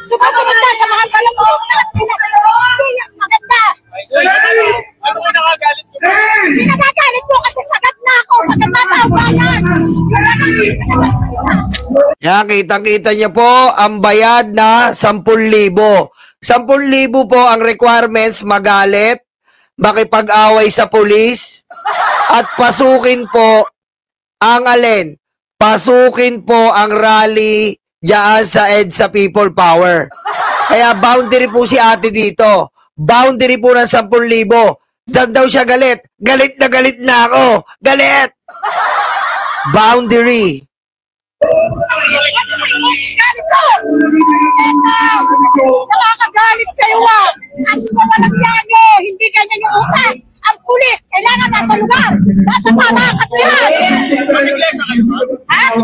Sumasunod ka sa mga palamurong na maganda. Ano ko nakagalit mo? Hindi nakagalit ko kasi sagat na ako. Sagat na tawanan. Yan, kitang-kita niyo po ang bayad na 10,000. 10,000 po ang requirements, magalit, makipag-away sa pulis, at pasukin po ang alin? Pasukin po ang rally diyan sa EDSA People Power. Kaya boundary po si ate dito. Boundary po ng 10,000. Saan daw siya galit? Galit na ako. Galit! Boundary. Nakakagalit kayo ah. Ang walang yano. Hindi ganyan yung utak. Ang pulis, kailangan nasa lugar. Nasa tama katuyan. Ha?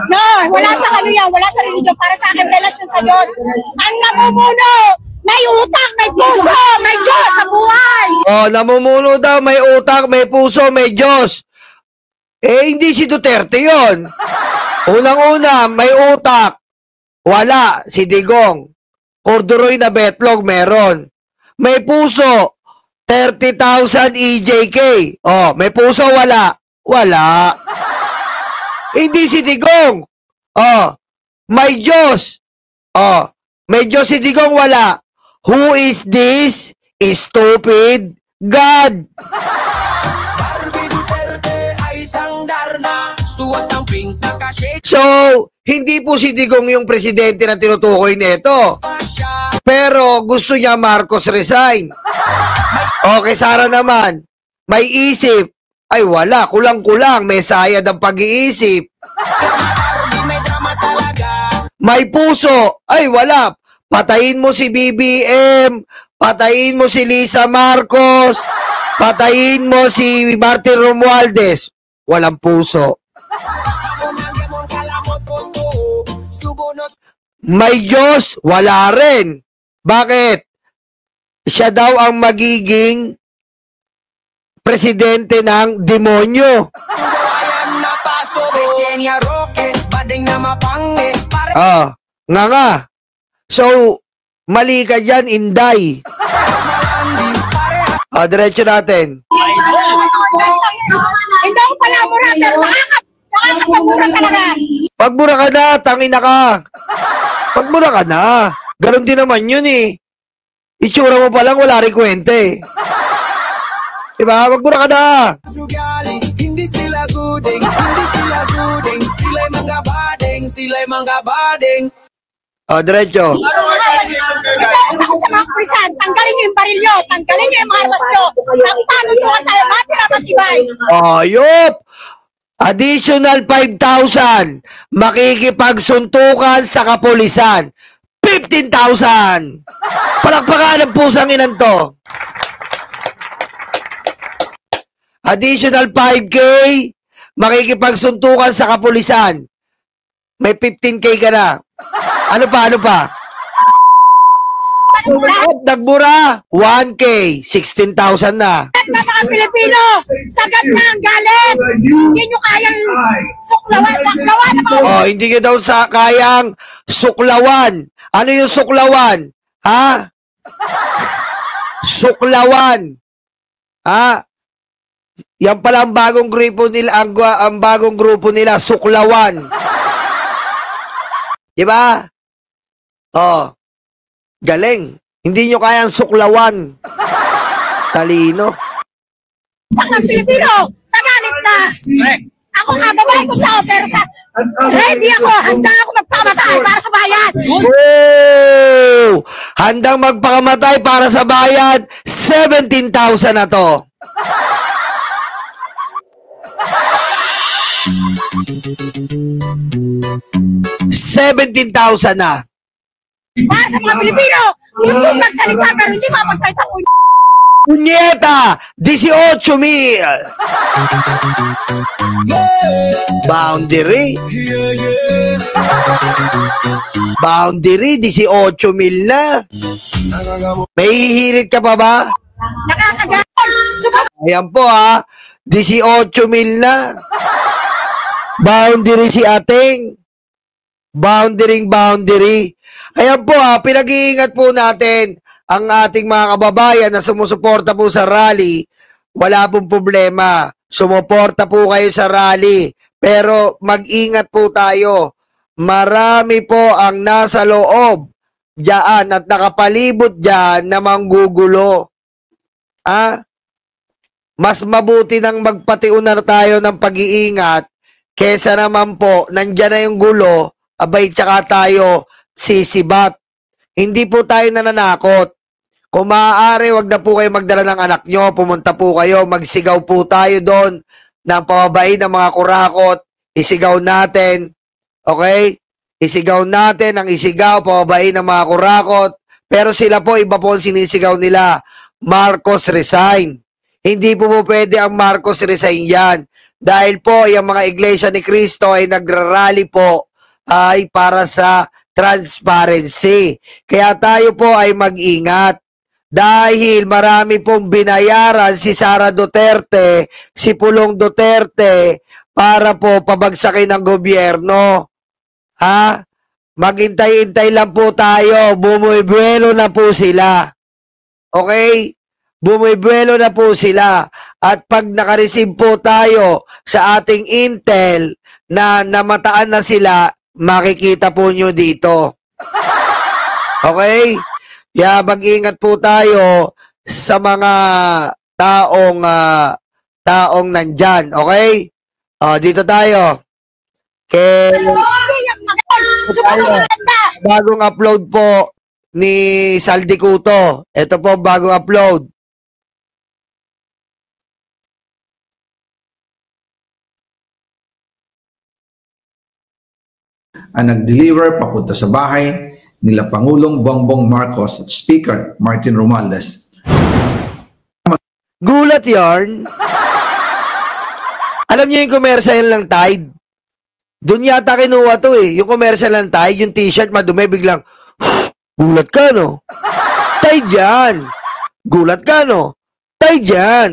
No, wala sa ano yan. Wala sa religion. Para sa akin, relasyon sa Diyos. Ang namumuno, may utak, may puso, may Diyos sa buhay. Oh, namumuno daw, may utak, may puso, may Diyos. Eh, hindi si Duterte yon. Unang-una, may utak. Wala, si Digong. Corduroy na betlog, meron. May puso, 30,000 EJK. Oh, may puso, wala. Wala. Hindi si Digong. Oh, may Diyos. Oh, may Diyos si Digong, wala. Who is this stupid God? So, hindi po si Digong yung presidente na tinutukoy nito. Pero gusto niya Marcos resign. Okay, Sara naman, may isip. Ay wala, kulang-kulang, may sayad ang pag-iisip. May puso. Ay wala, patayin mo si BBM, patayin mo si Lisa Marcos, patayin mo si Martin Romualdez. Walang puso. May Diyos, wala rin. Bakit? Siya daw ang magiging presidente ng demonyo. Nga. So, mali ka dyan, Inday. Diretso natin. Hindi ako pala mura, pero nakakapagmura talaga. Pagmura ka na, tangina ka. Pagmura ka na. Ganon din naman yun eh. Itsura mo pa lang, wala rin kwenta eh. Diba? Pagmura ka na. Hindi sila gudeng, sila'y mga badeng. Diretso. Hindi ako takot sa mga pulisan. Tanggalin niyo yung barilyo. Tanggalin niyo yung mga armas nyo. Ang panutukan tayo, matira matibay. Ayop! Additional 5,000. Makikipagsuntukan sa kapulisan. 15,000. Palakpakan ang pusang inan to. Additional 5K. Makikipagsuntukan sa kapulisan. May 15K ka na. Ano pa? Nagbura. 1K. 16,000 na. Na mga Pilipino, sagat na ang galit. Hindi nyo kayang saklawan. Oh, hindi nyo daw kayang suklawan. Ano yung suklawan? Ha? Suklawan. Ha? Yan pala ang bagong grupo nila, ang bagong grupo nila, suklawan. Diba? Oh. Galing. Hindi nyo kayang suklawan. Talino. Sa mga Pilipino, sa galit na. Ako nga, babae ko sa pero sa ready ako, handa ako magpakamatay para sa bayan. Wow! Handang magpakamatay para sa bayan, 17,000 na to. $17,000 na. Para sa mga Pilipino, gusto magsalita pero hindi mapagsalita ko. Punyeta! 18,000! Boundary? Boundary, 18,000 na. May hihirit ka pa ba? Nakakagal. Ayan po ha, 18,000 na. Boundary si ating. Boundary. Ayan po pinag-iingat po natin ang ating mga kababayan na sumusuporta po sa rally. Wala pong problema. Sumuporta po kayo sa rally. Pero mag-ingat po tayo. Marami po ang nasa loob diyan at nakapalibot diyan na manggugulo. Mas mabuti nang magpatiunar tayo ng pag-iingat kesa naman po nandiyan na yung gulo, abay tsaka tayo sisibat. Hindi po tayo nananakot. Kung maaari, wag na po kayo magdala ng anak nyo, pumunta po kayo, magsigaw po tayo doon ng pababain ng mga kurakot, isigaw natin, okay? Isigaw natin ang isigaw, pababain ng mga kurakot, pero sila po, iba po ang sinisigaw nila, Marcos resign. Hindi po pwede ang Marcos resign yan. Dahil po, yung mga iglesia ni Cristo ay nagrarally po ay para sa transparency. Kaya tayo po ay mag-ingat. Dahil marami pong binayaran si Sara Duterte, si Pulong Duterte, para po pabagsakin ng gobyerno. Maghintay-hintay lang po tayo, bumubuelo na po sila. Okay? Bumubuelo na po sila. At pag nakareceive po tayo sa ating intel na namataan na sila, makikita po nyo dito. Okay? Kaya mag-ingat po tayo sa mga taong nandyan. Okay? Dito tayo. Bagong upload po ni Saldicuto. Ito po bagong upload. Ang nag-deliver papunta sa bahay nila Pangulong Bongbong Marcos at Speaker Martin Romualdez. Gulat yarn. Alam niyo yung commercial ng Tide? Doon yata kinuha to yung commercial ng Tide, yung t-shirt madumi, biglang, gulat ka no? Tide yan. Gulat ka no? Tide yan.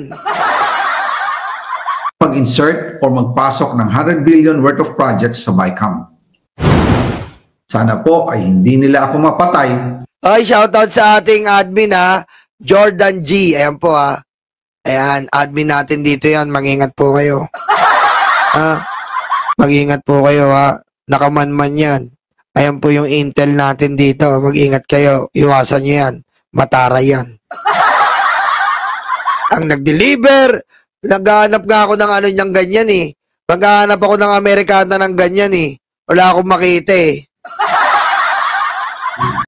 Mag-insert or magpasok ng 100 billion worth of projects sa BICAM. Sana po ay hindi nila ako mapatay. Ay, shoutout sa ating admin Jordan G. Ayan po Ayan, admin natin dito yan. Mag-ingat po kayo. Mag-ingat po kayo Nakamanman yan. Ayan po yung intel natin dito. Mag-ingat kayo. Iwasan nyo yan. Matara yan. Ang nag-deliver, naghahanap nga ako ng ano niyang ganyan Maghahanap ako ng Amerikana ng ganyan Wala akong makita